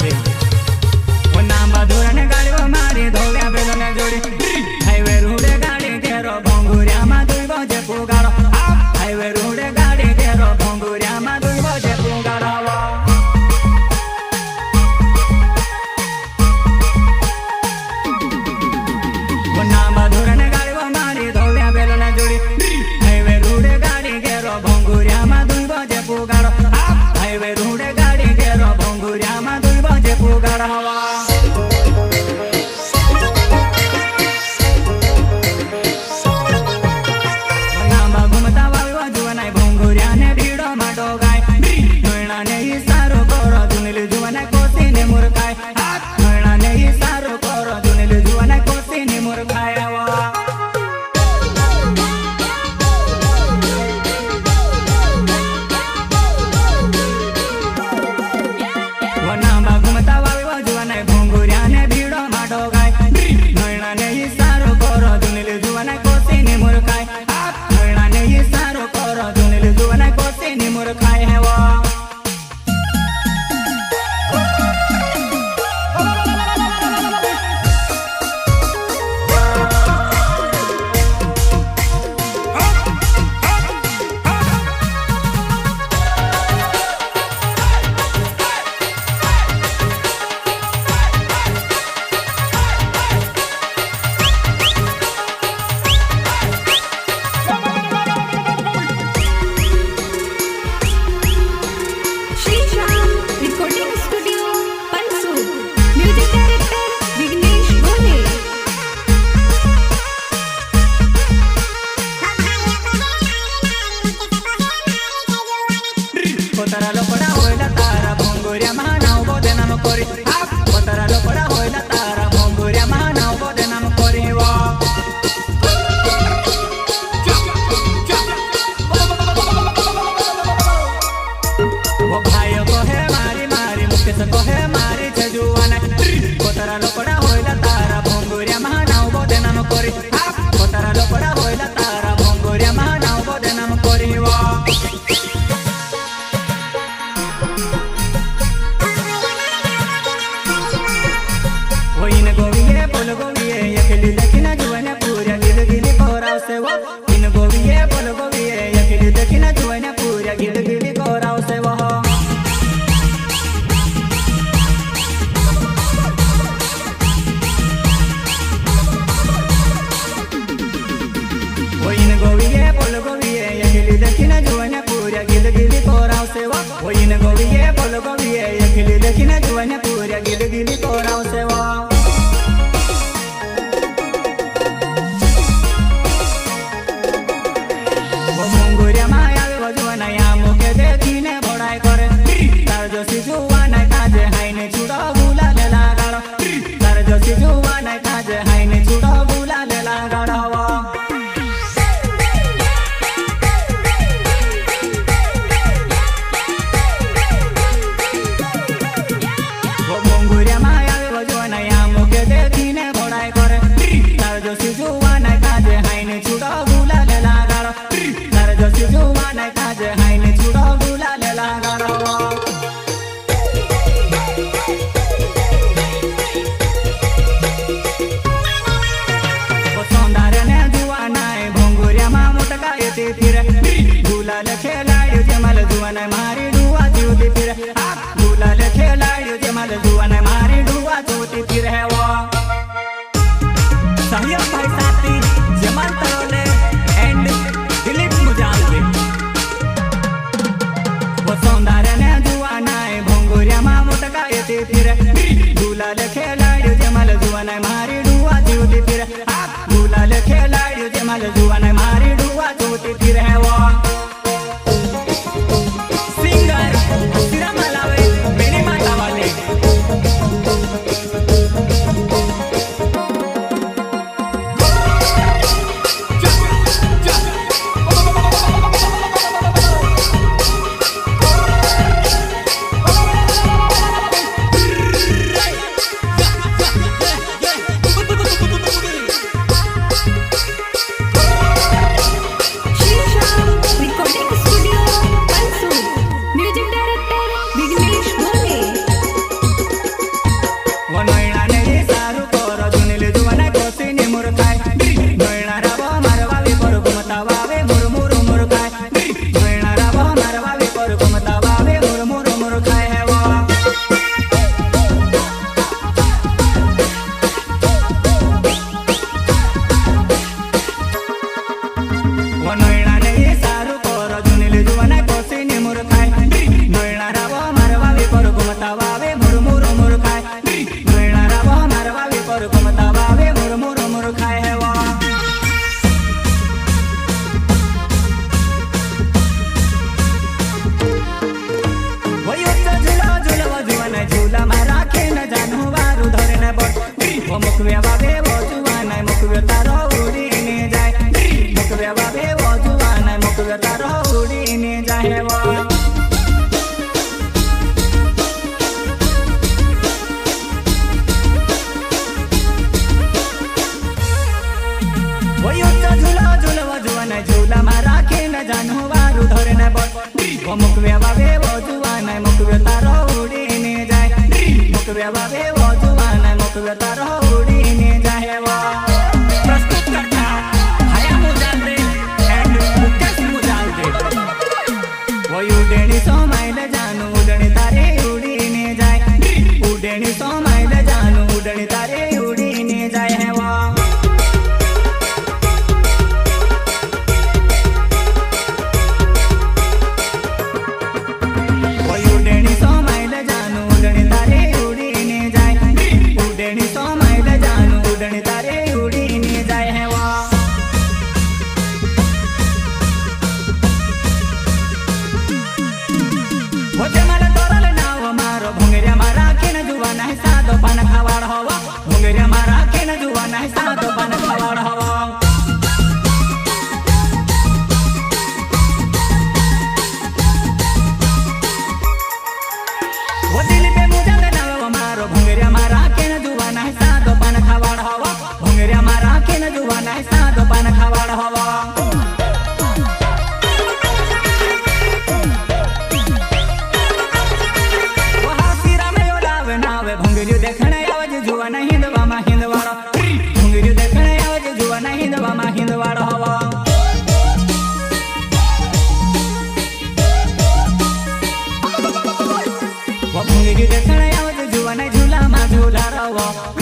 दे नामा धोरण गाड़ियों मारी धोव्या बेलो ने जोड़ी हाईवे रूडे गाड़ी केरो भोंगुरिया मा दुई बजे पुगाड़ो हाईवे रूडे गाड़ी केरो भोंगुरिया मा दुई बजे पुगाड़ो नामा धोरण गाड़ियों मारी धोव्या बेलो ने जोड़ी हाईवे रूडे गाड़ी केरो भोंगुरिया मा दुई बजे पुगाड़ो हाईवे रूडे गाड़ी केरो भोंगुरिया मा दुई बजे पुगाड़ो वो मुखवे बाबे वो जुवान मुखवे तारो उड़ीने जाए मुखवे बाबे वो जुवान मुखवे तारो उड़ीने जाए वो झूला झूलवा जुवान झूला मारा के न जानू वारू धरे न बोल वो मुखवे बाबे वो जुवान मुखवे तारो उड़ीने जाए मुखवे बाबे वो जुवान मुखवे तारो उड़ीने जाए वो प्रस्तुत करता हाया मुजालदे एंड मुकेश मुजालदे वो उड़ेनी सोमाइल जानू उड़नी तारे उड़ीने जाए उड़ेनी सोमाइल जानू उड़नी तारे उड़ीने जाए है वो झूला मा झूला रहो